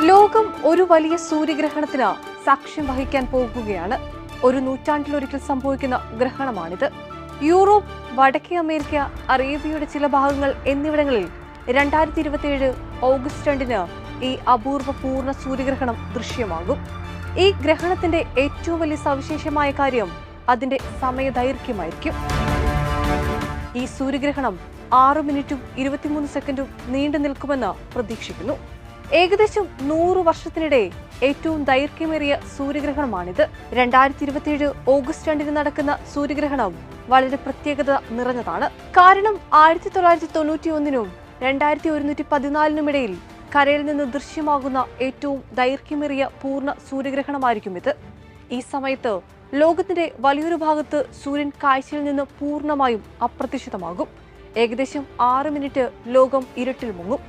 ലോകം ഒരു വലിയ സൂര്യഗ്രഹണത്തിന് സാക്ഷ്യം വഹിക്കാൻ പോകുകയാണ്. ഒരു നൂറ്റാണ്ടിലൊരിക്കൽ സംഭവിക്കുന്ന ഗ്രഹണമാണിത്. യൂറോപ്പ്, വടക്കേ അമേരിക്ക, അറേബ്യയുടെ ചില ഭാഗങ്ങൾ എന്നിവിടങ്ങളിൽ 2027 ഓഗസ്റ്റ് 2 ഈ അപൂർവ പൂർണ്ണ സൂര്യഗ്രഹണം ദൃശ്യമാകും. ഈ ഗ്രഹണത്തിന്റെ ഏറ്റവും വലിയ സവിശേഷമായ കാര്യം അതിന്റെ സമയദൈർഘ്യമായിരിക്കും. ഈ സൂര്യഗ്രഹണം 6 മിനിറ്റും 23 സെക്കൻഡും നീണ്ടു നിൽക്കുമെന്ന് പ്രതീക്ഷിക്കുന്നു. ഏകദേശം 100 വർഷത്തിനിടെ ഏറ്റവും ദൈർഘ്യമേറിയ സൂര്യഗ്രഹണമാണിത്. 2027 ഓഗസ്റ്റ് 2 നടക്കുന്ന സൂര്യഗ്രഹണം വളരെ പ്രത്യേകത നിറഞ്ഞതാണ്. കാരണം 1991 2114 ഇടയിൽ കരയിൽ നിന്ന് ദൃശ്യമാകുന്ന ഏറ്റവും ദൈർഘ്യമേറിയ പൂർണ്ണ സൂര്യഗ്രഹണമായിരിക്കും ഇത്. ഈ സമയത്ത് ലോകത്തിന്റെ വലിയൊരു ഭാഗത്ത് സൂര്യൻ കാഴ്ചയിൽ നിന്ന് പൂർണ്ണമായും അപ്രത്യക്ഷിതമാകും. ഏകദേശം 6 മിനിറ്റ് ലോകം ഇരുട്ടിൽ മുങ്ങും.